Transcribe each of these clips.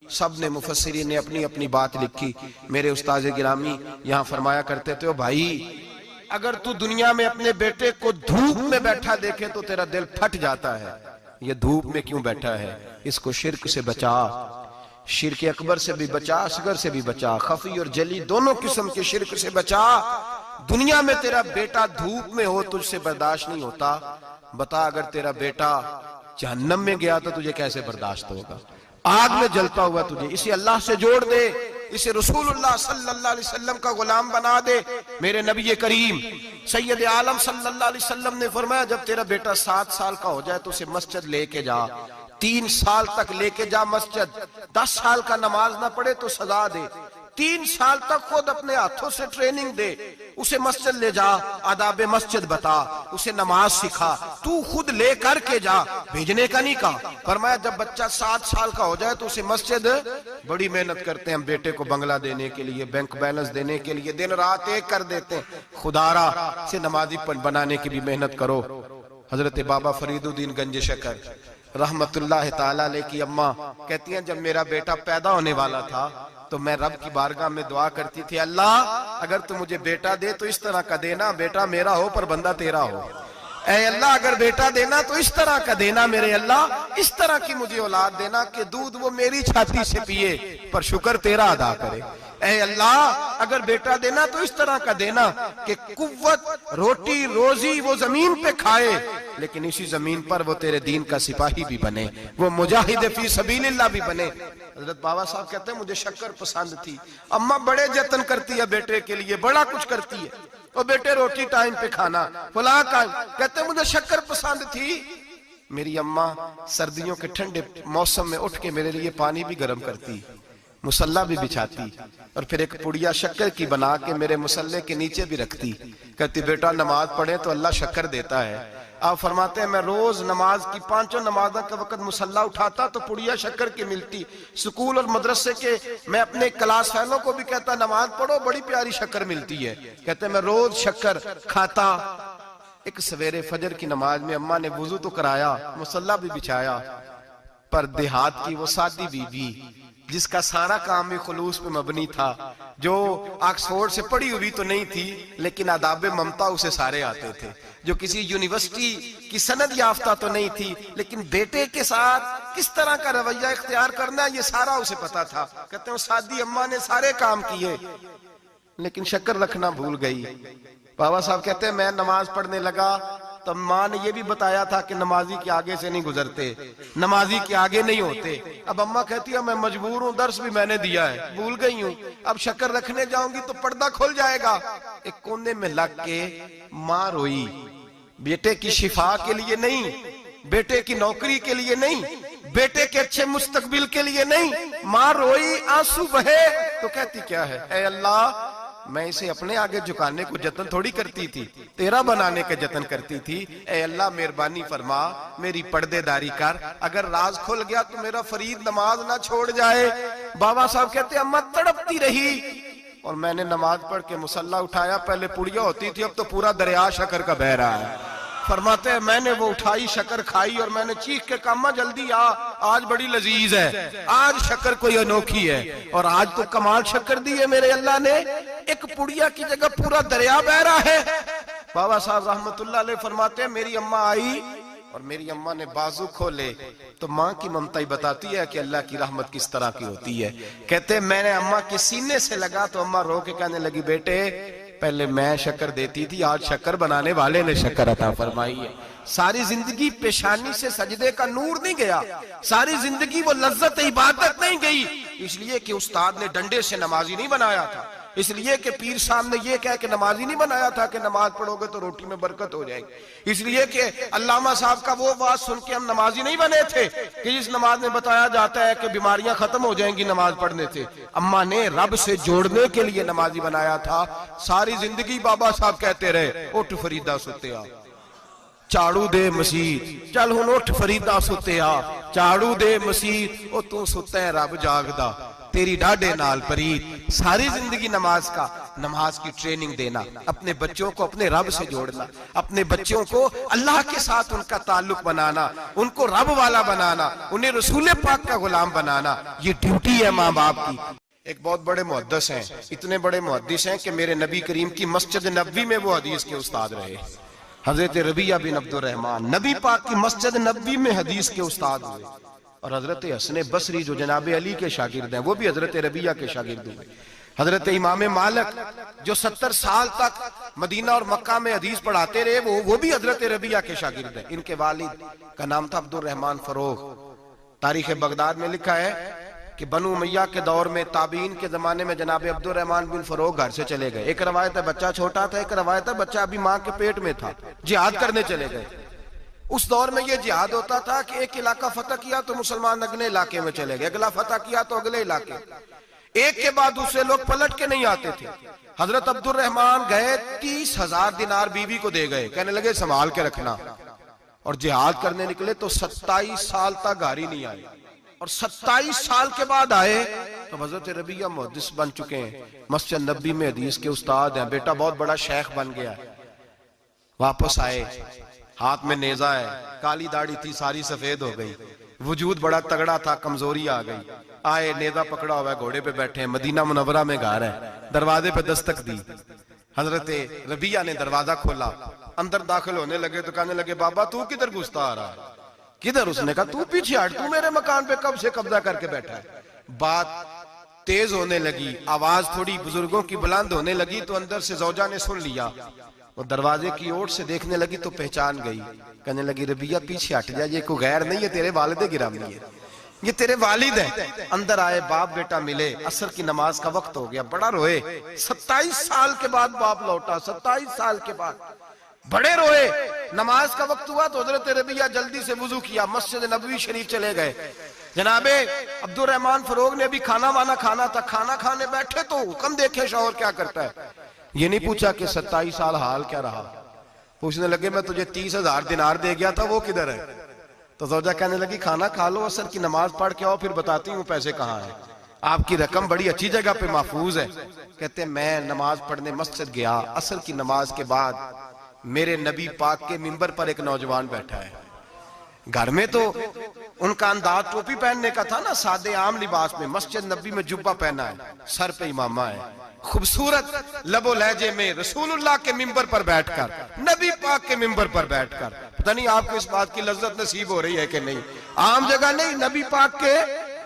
سب نے مفسرین نے اپنی اپنی بات لکھی۔ میرے استاذ گرامی یہاں فرمایا کرتے تھے، بھائی اگر تو دنیا میں اپنے بیٹے کو دھوپ میں بیٹھا دیکھے تو تیرا دل پھٹ جاتا ہے، یہ دھوپ میں کیوں بیٹھا ہے؟ اس کو شرک سے بچا، شرک اکبر سے بھی بچا، اصغر سے بھی بچا، خفی اور جلی دونوں قسم کے شرک سے بچا۔ دنیا میں تیرا بیٹا دھوپ میں ہو تجھ سے برداشت نہیں ہوتا، بتا اگر تیرا بیٹا جہنم میں گیا تو تجھے کیسے برداشت ہوگا؟ آگ میں جلتا ہوا تجھے، اسے اللہ سے جوڑ دے، اسے رسول اللہ صلی اللہ علیہ وسلم کا غلام بنا دے۔ میرے نبی کریم سید عالم صلی اللہ علیہ وسلم نے فرمایا جب تیرا بیٹا 7 سال کا ہو جائے تو اسے مسجد لے کے جا، 3 سال تک لے کے جا مسجد، 10 سال کا نماز نہ پڑھے تو سزا دے، 3 سال تک خود اپنے ہاتھوں سے ٹریننگ دے، اسے مسجد لے جا، آداب مسجد بتا، اسے نماز سکھا، تو خود لے کر کے جا، بھیجنے کا نہیں کہا۔ فرمایا جب بچہ 7 سال کا ہو جائے تو اسے مسجد، بڑی محنت کرتے ہیں ہم بیٹے کو بنگلہ دینے کے لیے، بینک بیلنس دینے کے لیے، دن رات ایک کر دیتے ہیں، خدارا سے نمازی بنانے کی بھی محنت کرو۔ حضرت بابا فرید الدین گنج شکر رحمت اللہ تعالیٰ علیہ کی اماں کہتی ہیں جب میرا بیٹا پیدا ہونے والا تھا تو میں رب کی بارگاہ میں دعا کرتی تھی، اللہ اگر تو مجھے بیٹا دے تو اس طرح کا دینا بیٹا میرا ہو پر بندہ تیرا ہو، اے اللہ اگر بیٹا دینا تو اس طرح کا دینا میرے اللہ، اس طرح کی مجھے اولاد دینا کہ دودھ وہ میری چھاتی سے پیے پر شکر تیرا ادا کرے، اے اللہ اگر بیٹا دینا تو اس طرح کا دینا کہ قوت روٹی روزی وہ زمین پہ کھائے لیکن اسی زمین پر وہ تیرے دین کا سپاہی بھی بنے، وہ مجاہد فی سبیل اللہ بھی بنے۔ حضرت بابا صاحب کہتے ہیں مجھے شکر پسند تھی، اماں بڑے جتن کرتی ہے بیٹے کے لیے، بڑا کچھ کرتی ہے، وہ بیٹے روٹی ٹائم پہ کھانا فلاں کا، کہتے ہیں مجھے شکر پسند تھی۔ میری اماں سردیوں کے ٹھنڈے موسم میں اٹھ کے میرے لیے پانی بھی گرم کرتی، مصلی بھی بچھاتی اور پھر ایک پڑیا شکر کی بنا کے میرے مصلی کے نیچے بھی رکھتی، کہتی بیٹا نماز پڑھیں تو اللہ شکر دیتا ہے۔ آپ فرماتے ہیں میں روز نماز کی 5 نمازوں کا وقت مصلی اٹھاتا تو پڑیا شکر کی ملتی، سکول اور مدرسے کے میں اپنے کلاس فیلوں کو بھی کہتا نماز پڑھو بڑی پیاری شکر ملتی ہے، کہتے ہیں میں روز شکر کھاتا۔ ایک سویرے فجر کی نماز میں اماں نے وضو تو کرایا، مصلی بھی بچھایا، پر دیہات کی وہ سادی بی بی جس کا سارا کام بھی خلوص پہ مبنی تھا، جو آکسفورڈ سے پڑھی ہوئی تو نہیں تھی لیکن آداب ممتا اسے سارے آتے تھے، جو کسی یونیورسٹی کی سند یافتہ تو نہیں تھی لیکن بیٹے کے ساتھ کس طرح کا رویہ اختیار کرنا یہ سارا اسے پتا تھا۔ کہتے ہیں سادی اماں نے سارے کام کیے لیکن شکر رکھنا بھول گئی۔ بابا صاحب کہتے ہیں میں نماز پڑھنے لگا تو ماں نے یہ بھی بتایا تھا کہ نمازی کے آگے سے نہیں گزرتے، نمازی کے آگے نہیں ہوتے۔ اب اماں کہتی ہے میں مجبور ہوں، درس بھی میں نے دیا ہے، بھول گئی ہوں، اب شکر رکھنے جاؤں گی تو پردہ کھل جائے گا۔ ایک کونے میں لگ کے ماں روئی، بیٹے کی شفا کے لیے نہیں، بیٹے کی نوکری کے لیے نہیں، بیٹے کے اچھے مستقبل کے لیے نہیں، ماں روئی آنسو بہے تو کہتی کیا ہے، اے اللہ میں اسے اپنے آگے جھکانے کو جتن تھوڑی کرتی تھی، تیرا بنانے کا جتن کرتی تھی، اے اللہ مہربانی فرما میری پردے داری کر، اگر راز کھل گیا تو میرا فرید نماز نہ چھوڑ جائے۔ بابا صاحب کہتے ہیں اماں تڑپتی رہی اور میں نے نماز پڑھ کے مصلی اٹھایا، پہلے پڑیا ہوتی تھی اب تو پورا دریا شکر کا بہ رہا ہے۔ فرماتے ہیں میں نے وہ اٹھائی شکر کھائی اور میں نے چیخ کے کہا اماں جلدی آج بڑی لذیذ ہے، آج شکر کوئی انوکھی ہے، اور آج تو کمال شکر دی ہے میرے اللہ نے، ایک پڑیا کی جگہ پورا دریا بہ رہا ہے۔ بابا صاحب رحمت اللہ علیہ فرماتے ہیں میری اماں آئی اور میری اماں نے بازو کھولے تو ماں کی ممتا ہی بتاتی ہے کہ اللہ کی رحمت کس طرح کی ہوتی ہے۔ کہتے ہیں میں نے اماں کے سینے سے لگا تو اماں رو کے کہنے لگی بیٹے پہلے میں شکر دیتی تھی، آج شکر بنانے والے نے شکر عطا فرمائی ہے۔ ساری زندگی پیشانی سے سجدے کا نور نہیں گیا، ساری زندگی وہ لذت عبادت نہیں گئی، اس لیے کہ استاد نے ڈنڈے سے نمازی نہیں بنایا تھا، اس لیے کہ پیر صاحب نے یہ کہہ کہ نمازی نہیں بنایا تھا کہ نماز پڑھو گے تو روٹی میں برکت ہو جائے گی، اس لیے کہ علامہ صاحب کا وہ بات سن کے ہم نمازی نہیں بنے تھے کہ جس نماز میں بتایا جاتا ہے کہ بیماریاں ختم ہو جائیں گی نماز پڑھنے سے، اماں نے رب سے جوڑنے کے لیے نمازی بنایا تھا۔ ساری زندگی بابا صاحب کہتے رہے اٹھ فریدہ ستے آ چاڑو دے مسیت، چل ہن اٹھ فریدہ ستے آ چاڑو دے مسیت، او تو ستے رب جاگدا، تیری ڈاڈے نال پرید، ساری زندگی نماز کا، نماز کی ٹریننگ دینا، اپنے بچوں کو اپنے رب سے جوڑنا، اپنے بچوں کو اللہ کے ساتھ ان کا تعلق بنانا، ان کو رب والا بنانا، انہیں رسول پاک کا غلام بنانا، یہ ڈیوٹی ہے ماں باپ کی۔ ایک بہت بڑے محدث ہیں، اتنے بڑے محدث ہیں کہ میرے نبی کریم کی مسجد نبوی میں وہ حدیث کے استاد رہے، حضرت ربیعہ بن عبد الرحمن نبی پاک کی مسجد نبوی میں حدیث کے استاد ہوئے، اور حضرت حسن بصری جو جناب علی کے شاگرد ہیں وہ بھی حضرت ربیعہ کے شاگرد ہوئے، حضرت امام مالک جو 70 سال تک مدینہ اور مکہ میں حدیث پڑھاتے رہے وہ بھی حضرت ربیعہ کے شاگرد ہیں۔ ان کے والد کا نام تھا عبد الرحمن فروغ۔ تاریخ بغداد میں لکھا ہے کہ بنو امیہ کے دور میں تابعین کے زمانے میں جناب عبد الرحمن بن فروغ گھر سے چلے گئے۔ ایک روایت ہے بچہ چھوٹا تھا، ایک روایت ہے بچہ ابھی ماں کے پیٹ میں تھا، جہاد کرنے چلے گئے۔ اس دور میں یہ جہاد ہوتا تھا کہ ایک علاقہ فتح کیا تو مسلمان اگلے علاقے میں چلے گئے، اگلا فتح کیا تو اگلے علاقے، ایک کے بعد دوسرے لوگ پلٹ کے نہیں آتے تھے۔ حضرت عبد الرحمن گئے 30,000 دینار بیوی کو دے گئے، کہنے لگے سنبھال کے رکھنا، اور جہاد کرنے نکلے تو 27 سال تک گھر ہی نہیں آئے، اور 27 سال کے بعد آئے تو حضرت ربیعہ محدث بن چکے ہیں، مسجد نبوی میں حدیث کے استاد ہیں، بیٹا بہت بڑا شیخ بن گیا۔ واپس آئے، ہاتھ میں نیزہ ہے، کالی داڑھی تھی ساری سفید ہو گئی، وجود بڑا تگڑا تھا، کمزوری آ گئی۔ آئے، نیزہ پکڑا ہوا ہے، گھوڑے پہ بیٹھے ہیں، مدینہ منورہ میں گھر ہے، دروازے پہ دستک دی، حضرت ربیعہ نے دروازہ کھولا، اندر داخل ہونے لگے تو کہنے لگے بابا تو کدھر گھستا آ رہا ہے؟ کدھر؟ اس نے کہا تو پیچھے ہٹ، تو میرے مکان پہ کب سے قبضہ کر کے بیٹھا ہے۔ بات تیز ہونے لگی، آواز تھوڑی بزرگوں کی بلند ہونے لگی تو اندر سے زوجہ نے سن لیا، وہ دروازے کی اوٹ سے دیکھنے لگی تو پہچان گئی، کہنے لگی ربیعہ پیچھے ہٹ جا، یہ کوئی غیر نہیں ہے، تیرے والد گرامی ہے، یہ تیرے والد ہیں۔ اندر آئے، باپ بیٹا ملے، عصر کی نماز کا وقت ہو گیا، بڑا روئے، 27 سال کے بعد باپ لوٹا، 27 سال کے بعد بڑے روئے۔ نماز کا وقت ہوا تو حضرت ربیعہ جلدی سے وضو کیا، مسجد نبوی شریف چلے گئے۔ جناب عبد الرحمن فروغ نے ابھی کھانا وانا کھانا تھا، کھانا کھانے بیٹھے تو حکم دیکھے شوہر کیا کرتا ہے، یہ نہیں پوچھا کہ 27 سال حال کیا رہا، پوچھنے لگے میں تجھے 30,000 دینار دے گیا تھا، وہ کدھر ہے؟ تو زوجہ کہنے لگی کھانا کھا لو، عصر کی نماز پڑھ کے آؤ، پھر بتاتی ہوں پیسے کہاں ہیں، آپ کی رقم بڑی اچھی جگہ پہ محفوظ ہے۔ کہتے ہیں میں نماز پڑھنے مسجد گیا، عصر کی نماز کے بعد میرے نبی پاک کے منبر پر ایک نوجوان بیٹھا ہے، گھر میں تو ان کا انداز ٹوپی پہننے کا تھا نا، سادے عام لباس میں، مسجد نبی میں جبہ پہنا ہے، سر پہ امامہ ہے، خوبصورت لب و لہجے میں رسول اللہ کے منبر پر بیٹھ کر، نبی پاک کے منبر پر بیٹھ کر، پتہ نہیں آپ کو اس بات کی لذت نصیب ہو رہی ہے کہ نہیں، عام جگہ نہیں، نبی پاک کے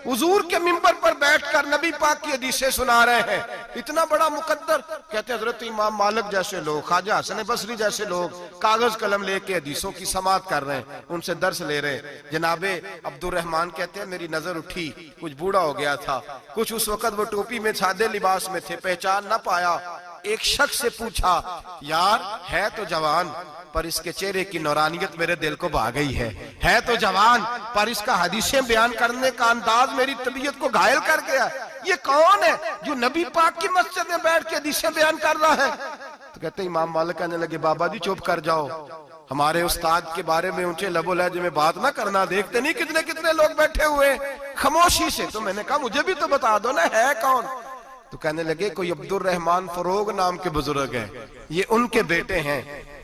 حضور کے منبر پر بیٹھ کر نبی پاک کی حدیثیں سنا رہے ہیں، اتنا بڑا مقدر۔ کہتے ہیں حضرت امام مالک جیسے لوگ، خواجہ حسن بصری جیسے لوگ کاغذ قلم لے کے حدیثوں کی سماعت کر رہے ہیں، ان سے درس لے رہے ہیں۔ جناب عبد الرحمن کہتے ہیں میری نظر اٹھی، کچھ بوڑھا ہو گیا تھا، کچھ اس وقت وہ ٹوپی میں سادے لباس میں تھے، پہچان نہ پایا۔ ایک شخص سے پوچھا یار ہے تو جوان پر اس کے چہرے کی نورانیت میرے دل کو بھا گئی ہے تو جوان پر اس کا حدیثیں بیان کرنے کا انداز میری طبیعت کو گھائل کر گیا، یہ کون ہے جو نبی پاک کی مسجد میں بیٹھ کے حدیثیں بیان کر رہا ہے؟ تو کہتے ہیں امام مالک کہنے لگے بابا جی چپ کر جاؤ، ہمارے استاد کے بارے میں اونچے لب و لہجے میں بات نہ کرنا، دیکھتے نہیں کتنے کتنے لوگ بیٹھے ہوئے خاموشی سے۔ تو میں نے کہا مجھے بھی تو بتا دو نا ہے کون؟ تو کہنے لگے کوئی عبد الرحمن فروغ نام کے بزرگ ہیں، یہ ان کے بیٹے ہیں،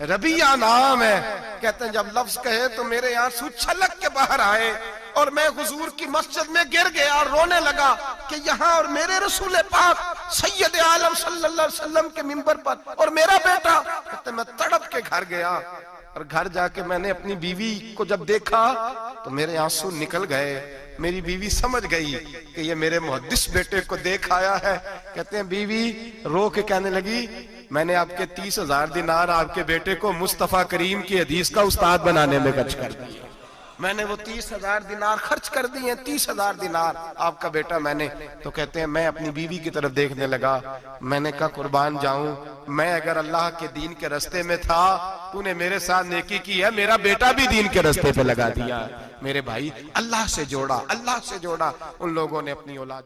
ربیعہ نام ہے۔ کہتے ہیں جب لفظ کہے تو میرے آنسو چھلک کے باہر آئے اور میں حضور کی مسجد میں گر گیا اور رونے لگا کہ یہاں اور میرے رسول پاک سید عالم صلی اللہ علیہ وسلم کے منبر پر اور میرا بیٹا۔ کہتے ہیں میں تڑپ کے گھر گیا اور گھر جا کے میں نے اپنی بیوی کو جب دیکھا تو میرے آنسو نکل گئے، میری بیوی سمجھ گئی کہ یہ میرے محدث بیٹے کو دیکھ آیا ہے۔ کہتے ہیں بیوی رو کے کہنے لگی میں نے آپ کے 30,000 دینار آپ کے بیٹے کو مصطفیٰ کریم کی حدیث کا استاد بنانے میں خرچ کر دیے، میں نے وہ 30,000 دینار خرچ کر دیے، 30,000 دینار آپ کا بیٹا میں نے۔ تو کہتے ہیں میں اپنی بیوی کی طرف دیکھنے لگا، میں نے کہا قربان جاؤں، میں اگر اللہ کے دین کے رستے میں تھا تو نے میرے ساتھ نیکی کی ہے، میرا بیٹا بھی دین کے رستے پہ لگا دیا۔ میرے بھائی اللہ سے جوڑا، اللہ سے جوڑا ان لوگوں نے اپنی اولاد